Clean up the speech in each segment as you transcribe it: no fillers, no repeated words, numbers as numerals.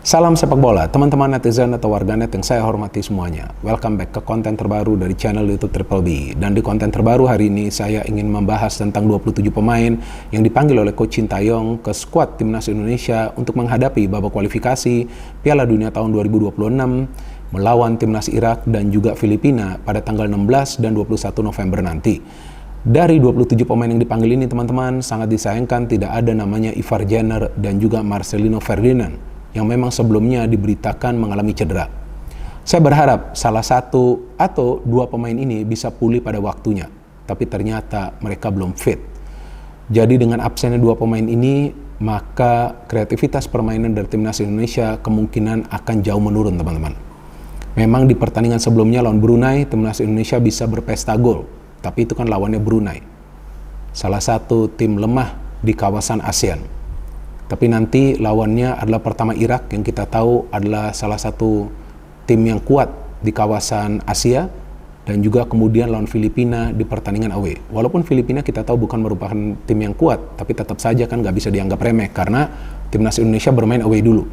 Salam sepak bola, teman-teman netizen atau warganet yang saya hormati semuanya. Welcome back ke konten terbaru dari channel YouTube Triple B. Dan di konten terbaru hari ini saya ingin membahas tentang 27 pemain yang dipanggil oleh Coach Sintayong ke skuad Timnas Indonesia untuk menghadapi babak kualifikasi Piala Dunia tahun 2026 melawan Timnas Irak dan juga Filipina pada tanggal 16 dan 21 November nanti. Dari 27 pemain yang dipanggil ini teman-teman, sangat disayangkan tidak ada namanya Ivar Jenner dan juga Marcelino Ferdinand yang memang sebelumnya diberitakan mengalami cedera. Saya berharap salah satu atau dua pemain ini bisa pulih pada waktunya, tapi ternyata mereka belum fit. Jadi dengan absennya dua pemain ini, maka kreativitas permainan dari Timnas Indonesia kemungkinan akan jauh menurun teman-teman. Memang di pertandingan sebelumnya lawan Brunei, Timnas Indonesia bisa berpesta gol, tapi itu kan lawannya Brunei, salah satu tim lemah di kawasan ASEAN. Tapi nanti lawannya adalah pertama Irak yang kita tahu adalah salah satu tim yang kuat di kawasan Asia, dan juga kemudian lawan Filipina di pertandingan away. Walaupun Filipina kita tahu bukan merupakan tim yang kuat, tapi tetap saja kan nggak bisa dianggap remeh karena Timnas Indonesia bermain away dulu.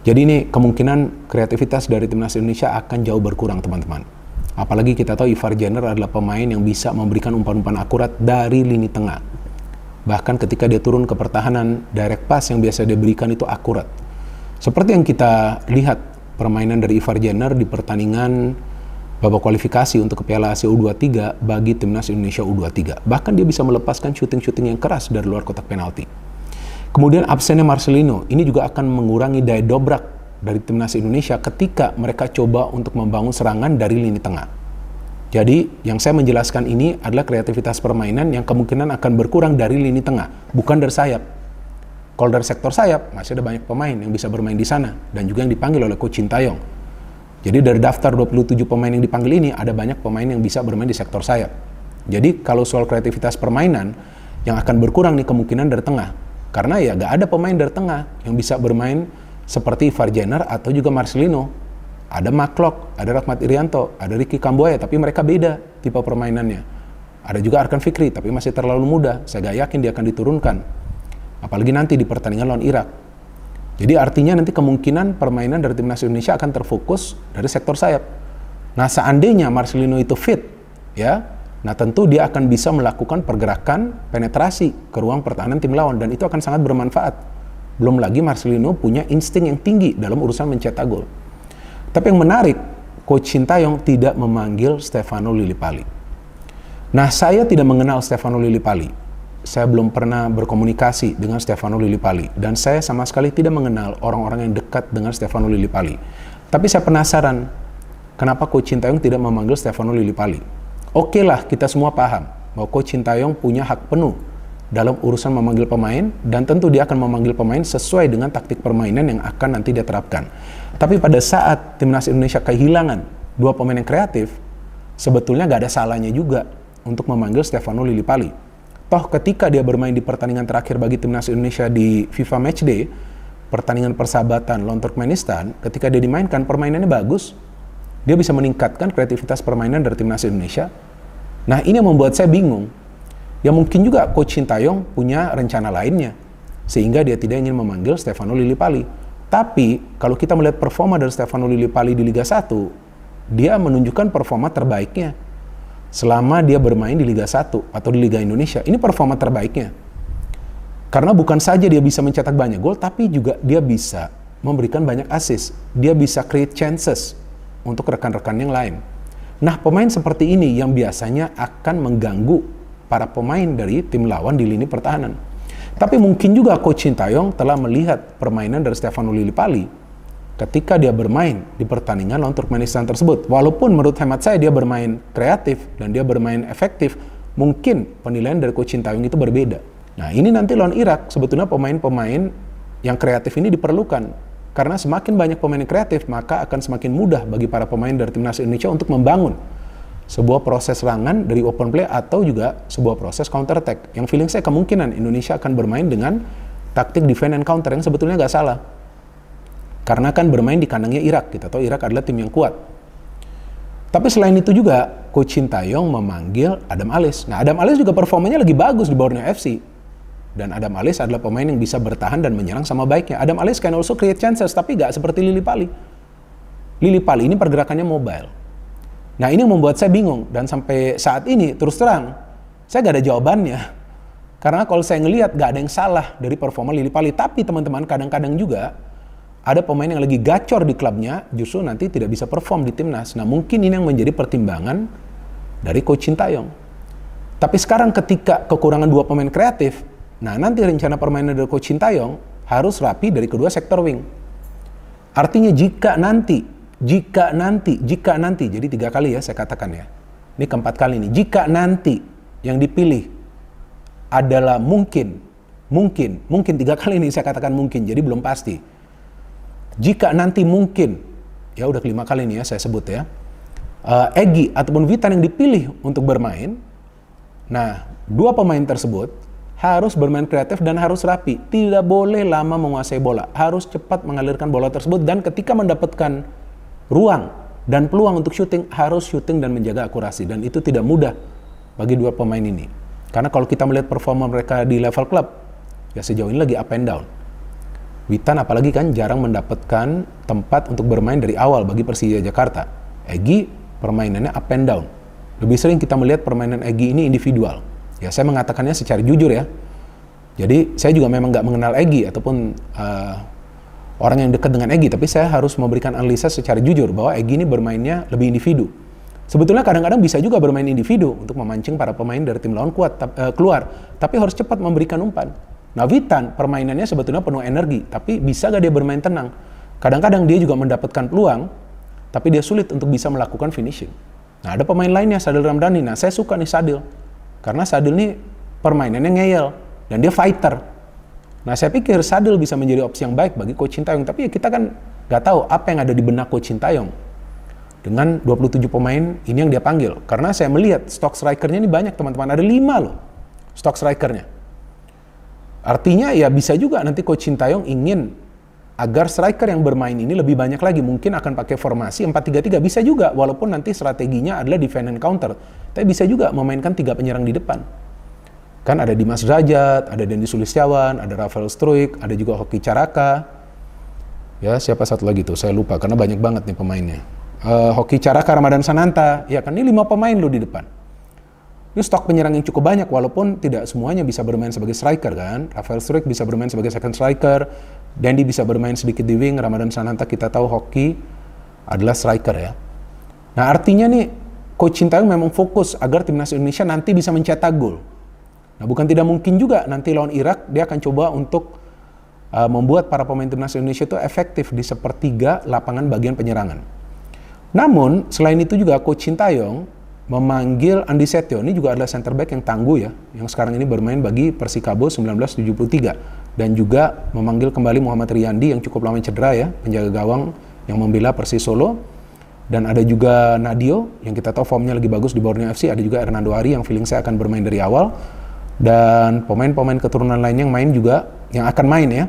Jadi ini kemungkinan kreativitas dari Timnas Indonesia akan jauh berkurang teman-teman. Apalagi kita tahu Ivar Jenner adalah pemain yang bisa memberikan umpan-umpan akurat dari lini tengah. Bahkan ketika dia turun ke pertahanan, direct pass yang biasa dia berikan itu akurat. Seperti yang kita lihat permainan dari Ivar Jenner di pertandingan babak kualifikasi untuk ke Piala Asia U23 bagi Timnas Indonesia U23. Bahkan dia bisa melepaskan syuting-syuting yang keras dari luar kotak penalti. Kemudian absennya Marcelino, ini juga akan mengurangi daya dobrak dari Timnas Indonesia ketika mereka coba untuk membangun serangan dari lini tengah. Jadi, yang saya menjelaskan ini adalah kreativitas permainan yang kemungkinan akan berkurang dari lini tengah, bukan dari sayap. Kalau dari sektor sayap, masih ada banyak pemain yang bisa bermain di sana, dan juga yang dipanggil oleh Coach Sintayong. Jadi dari daftar 27 pemain yang dipanggil ini, ada banyak pemain yang bisa bermain di sektor sayap. Jadi, kalau soal kreativitas permainan, yang akan berkurang nih kemungkinan dari tengah. Karena ya gak ada pemain dari tengah yang bisa bermain seperti Ivar Jenner atau juga Marcelino. Ada Maklok, ada Rahmat Irianto, ada Ricky Kambuaya, tapi mereka beda tipe permainannya. Ada juga Arkan Fikri, tapi masih terlalu muda. Saya gak yakin dia akan diturunkan. Apalagi nanti di pertandingan lawan Irak. Jadi artinya nanti kemungkinan permainan dari Timnas Indonesia akan terfokus dari sektor sayap. Nah seandainya Marcelino itu fit, ya, nah tentu dia akan bisa melakukan pergerakan penetrasi ke ruang pertahanan tim lawan, dan itu akan sangat bermanfaat. Belum lagi Marcelino punya insting yang tinggi dalam urusan mencetak gol. Tapi yang menarik, Coach Sintayong tidak memanggil Stefano Lillipali. Nah, saya tidak mengenal Stefano Lillipali. Saya belum pernah berkomunikasi dengan Stefano Lillipali. Dan saya sama sekali tidak mengenal orang-orang yang dekat dengan Stefano Lillipali. Tapi saya penasaran, kenapa Coach Sintayong tidak memanggil Stefano Lillipali? Oke lah, kita semua paham bahwa Coach Sintayong punya hak penuh dalam urusan memanggil pemain, dan tentu dia akan memanggil pemain sesuai dengan taktik permainan yang akan nanti dia terapkan. Tapi pada saat Timnas Indonesia kehilangan dua pemain yang kreatif, sebetulnya gak ada salahnya juga untuk memanggil Stefano Lillipali. Toh ketika dia bermain di pertandingan terakhir bagi Timnas Indonesia di FIFA Matchday, pertandingan persahabatan lawan Turkmenistan, ketika dia dimainkan permainannya bagus, dia bisa meningkatkan kreativitas permainan dari Timnas Indonesia. Nah ini yang membuat saya bingung. Ya mungkin juga Coach Sintayong punya rencana lainnya, sehingga dia tidak ingin memanggil Stefano Lillipali. Tapi kalau kita melihat performa dari Stefano Lillipali di Liga 1, dia menunjukkan performa terbaiknya selama dia bermain di Liga 1 atau di Liga Indonesia. Ini performa terbaiknya. Karena bukan saja dia bisa mencetak banyak gol, tapi juga dia bisa memberikan banyak assist. Dia bisa create chances untuk rekan-rekan yang lain. Nah, pemain seperti ini yang biasanya akan mengganggu para pemain dari tim lawan di lini pertahanan. Tapi mungkin juga Coach Sintayong telah melihat permainan dari Stefano Lillipali ketika dia bermain di pertandingan lawan Turkmenistan tersebut. Walaupun menurut hemat saya dia bermain kreatif dan dia bermain efektif, mungkin penilaian dari Coach Sintayong itu berbeda. Nah ini nanti lawan Irak, sebetulnya pemain-pemain yang kreatif ini diperlukan. Karena semakin banyak pemain yang kreatif, maka akan semakin mudah bagi para pemain dari Timnas Indonesia untuk membangun sebuah proses serangan dari open play atau juga sebuah proses counter attack. Yang feeling saya kemungkinan Indonesia akan bermain dengan taktik defend and counter yang sebetulnya nggak salah. Karena kan bermain di kandangnya Irak, kita tahu Irak adalah tim yang kuat. Tapi selain itu juga Coach Sintayong memanggil Adam Ales. Nah Adam Ales juga performanya lagi bagus di Borneo FC. Dan Adam Ales adalah pemain yang bisa bertahan dan menyerang sama baiknya. Adam Ales can also create chances, tapi nggak seperti Lily Pali. Lily Pali ini pergerakannya mobile. Nah ini yang membuat saya bingung, dan sampai saat ini terus terang saya nggak ada jawabannya. Karena kalau saya ngelihat nggak ada yang salah dari performa Lily Pali, tapi teman-teman kadang-kadang juga ada pemain yang lagi gacor di klubnya justru nanti tidak bisa perform di timnas. Nah mungkin ini yang menjadi pertimbangan dari Coach Sintayong. Tapi sekarang ketika kekurangan 2 pemain kreatif, nah nanti rencana permainan dari Coach Sintayong harus rapi dari kedua sektor wing. Artinya jika nanti, jadi 3 kali ya saya katakan ya, ini keempat kali nih, jika nanti yang dipilih adalah mungkin 3 kali ini saya katakan mungkin, jadi belum pasti. Jika nanti mungkin, ya udah 5 kali nih ya saya sebut ya, Egy ataupun Witan yang dipilih untuk bermain, nah 2 pemain tersebut harus bermain kreatif dan harus rapi. Tidak boleh lama menguasai bola. Harus cepat mengalirkan bola tersebut, dan ketika mendapatkan ruang dan peluang untuk syuting, harus syuting dan menjaga akurasi. Dan itu tidak mudah bagi 2 pemain ini. Karena kalau kita melihat performa mereka di level klub, ya sejauh ini lagi up and down. Witan apalagi kan jarang mendapatkan tempat untuk bermain dari awal bagi Persija Jakarta. Egy permainannya up and down. Lebih sering kita melihat permainan Egy ini individual. Ya saya mengatakannya secara jujur ya. Jadi saya juga memang nggak mengenal Egy ataupun orang yang dekat dengan Egy, tapi saya harus memberikan analisa secara jujur bahwa Egy ini bermainnya lebih individu. Sebetulnya kadang-kadang bisa juga bermain individu untuk memancing para pemain dari tim lawan keluar, tapi harus cepat memberikan umpan. Nah Witan permainannya sebetulnya penuh energi, tapi bisa gak dia bermain tenang? Kadang-kadang dia juga mendapatkan peluang, tapi dia sulit untuk bisa melakukan finishing. Nah ada pemain lainnya, Sadil Ramdhani. Nah saya suka nih Sadil, karena Sadil ini permainannya ngeyel, dan dia fighter. Nah saya pikir Sadil bisa menjadi opsi yang baik bagi Coach Sintayong, tapi ya kita kan gak tahu apa yang ada di benak Coach Sintayong dengan 27 pemain ini yang dia panggil. Karena saya melihat stok strikernya ini banyak teman-teman, ada 5 loh stok strikernya. Artinya ya bisa juga nanti Coach Sintayong ingin agar striker yang bermain ini lebih banyak lagi. Mungkin akan pakai formasi 4-3-3, bisa juga, walaupun nanti strateginya adalah defend and counter. Tapi bisa juga memainkan 3 penyerang di depan. Kan ada Dimas Derajat, ada Dendi Sulistiawan, ada Rafael Struijk, ada juga Hoki Caraka. Ya siapa satu lagi tuh, saya lupa karena banyak banget nih pemainnya. Hoki Caraka, Ramadan Sananta, ya kan ini 5 pemain lo di depan. Ini stok penyerang yang cukup banyak, walaupun tidak semuanya bisa bermain sebagai striker kan. Rafael Struijk bisa bermain sebagai second striker, Dendi bisa bermain sedikit di wing, Ramadan Sananta kita tahu Hoki adalah striker ya. Nah artinya nih Coach Sintayong memang fokus agar timnas Indonesia nanti bisa mencetak gol. Nah bukan tidak mungkin juga nanti lawan Irak dia akan coba untuk membuat para pemain timnas Indonesia itu efektif di sepertiga lapangan bagian penyerangan. Namun selain itu juga Coach Sintayong memanggil Andi Setio, ini juga adalah center back yang tangguh ya, yang sekarang ini bermain bagi Persikabo 1973, dan juga memanggil kembali Muhammad Riyandi yang cukup lama cedera ya, penjaga gawang yang membela Persis Solo, dan ada juga Nadio yang kita tahu formnya lagi bagus di Borneo FC, ada juga Hernando Ari yang feeling saya akan bermain dari awal, dan pemain-pemain keturunan lainnya yang main juga, yang akan main ya.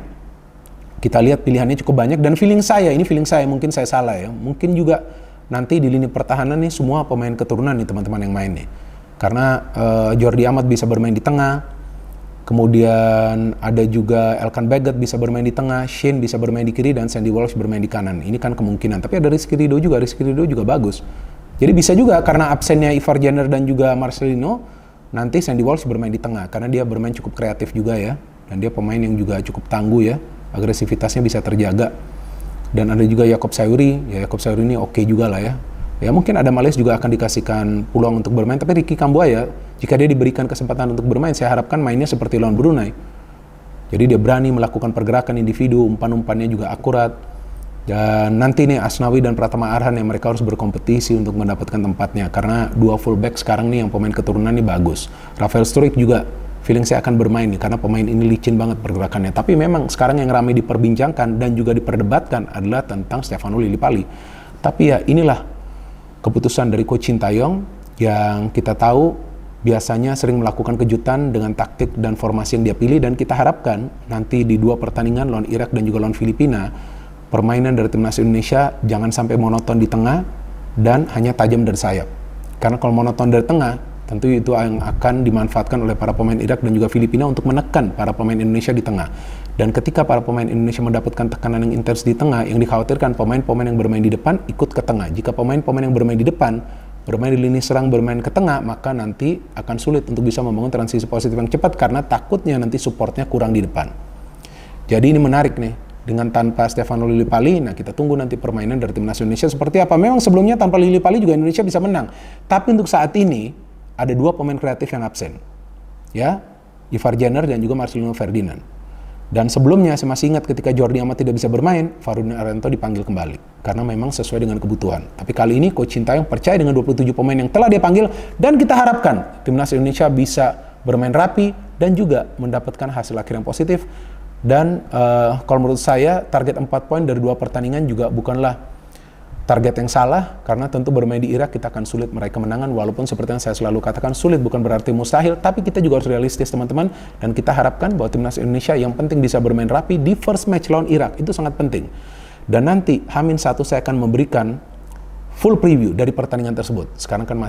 Kita lihat pilihannya cukup banyak, dan feeling saya, mungkin saya salah ya, mungkin juga nanti di lini pertahanan nih semua pemain keturunan nih teman-teman yang main nih. Karena Jordi Amat bisa bermain di tengah, kemudian ada juga Elkan Baggett bisa bermain di tengah, Shane bisa bermain di kiri, dan Sandy Walsh bermain di kanan. Ini kan kemungkinan, tapi ada Rizky Ridho juga bagus. Jadi bisa juga karena absennya Ivar Jenner dan juga Marcelino, nanti Sandy Walsh bermain di tengah, karena dia bermain cukup kreatif juga ya, dan dia pemain yang juga cukup tangguh ya, agresivitasnya bisa terjaga. Dan ada juga Yakob Sayuri, ya Yakob Sayuri ini oke juga lah ya. Ya mungkin ada Males juga akan dikasihkan peluang untuk bermain, tapi Ricky Kambuaya, jika dia diberikan kesempatan untuk bermain, saya harapkan mainnya seperti lawan Brunei. Jadi dia berani melakukan pergerakan individu, umpan-umpannya juga akurat. Dan nanti nih Asnawi dan Pratama Arhan yang mereka harus berkompetisi untuk mendapatkan tempatnya, karena 2 fullback sekarang nih yang pemain keturunan nih bagus. Rafael Struijk juga feeling saya akan bermain nih, karena pemain ini licin banget pergerakannya. Tapi memang sekarang yang ramai diperbincangkan dan juga diperdebatkan adalah tentang Stefano Lillipali. Tapi ya inilah keputusan dari Coach Sintayong yang kita tahu biasanya sering melakukan kejutan dengan taktik dan formasi yang dia pilih, dan kita harapkan nanti di 2 pertandingan lawan Irak dan juga lawan Filipina, permainan dari timnas Indonesia jangan sampai monoton di tengah dan hanya tajam dari sayap. Karena kalau monoton dari tengah, Tentu itu yang akan dimanfaatkan oleh para pemain Irak dan juga Filipina untuk menekan para pemain Indonesia di tengah. Dan ketika para pemain Indonesia mendapatkan tekanan yang intens di tengah, yang dikhawatirkan pemain-pemain yang bermain di depan ikut ke tengah. Jika pemain-pemain yang bermain di depan, bermain di lini serang, bermain ke tengah, maka nanti akan sulit untuk bisa membangun transisi positif yang cepat karena takutnya nanti supportnya kurang di depan. Jadi ini menarik nih. Dengan tanpa Stefano Lillipali, nah kita tunggu nanti permainan dari timnas Indonesia seperti apa. Memang sebelumnya tanpa Lillipali juga Indonesia bisa menang. Tapi untuk saat ini, ada dua pemain kreatif yang absen. Ya, Ivar Jenner dan juga Marcelino Ferdinand. Dan sebelumnya saya masih ingat ketika Jordi Amat tidak bisa bermain, Farudin Arianto dipanggil kembali. Karena memang sesuai dengan kebutuhan. Tapi kali ini Coach Sintayong percaya dengan 27 pemain yang telah dia panggil. Dan kita harapkan timnas Indonesia bisa bermain rapi dan juga mendapatkan hasil akhir yang positif. Dan kalau menurut saya target 4 poin dari 2 pertandingan juga bukanlah target yang salah, karena tentu bermain di Irak kita akan sulit meraih kemenangan, walaupun seperti yang saya selalu katakan sulit bukan berarti mustahil, tapi kita juga harus realistis teman-teman, dan kita harapkan bahwa timnas Indonesia yang penting bisa bermain rapi di first match lawan Irak, itu sangat penting. Dan nanti H-1 saya akan memberikan full preview dari pertandingan tersebut. Sekarang kan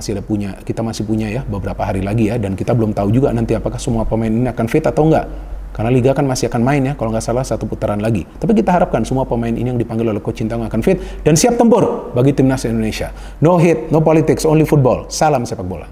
kita masih punya ya beberapa hari lagi ya, dan kita belum tahu juga nanti apakah semua pemain ini akan fit atau enggak. Karena Liga kan masih akan main ya, kalau nggak salah 1 putaran lagi. Tapi kita harapkan semua pemain ini yang dipanggil oleh Coach Sintayong akan fit dan siap tempur bagi timnas Indonesia. No hate, no politics, only football. Salam sepak bola.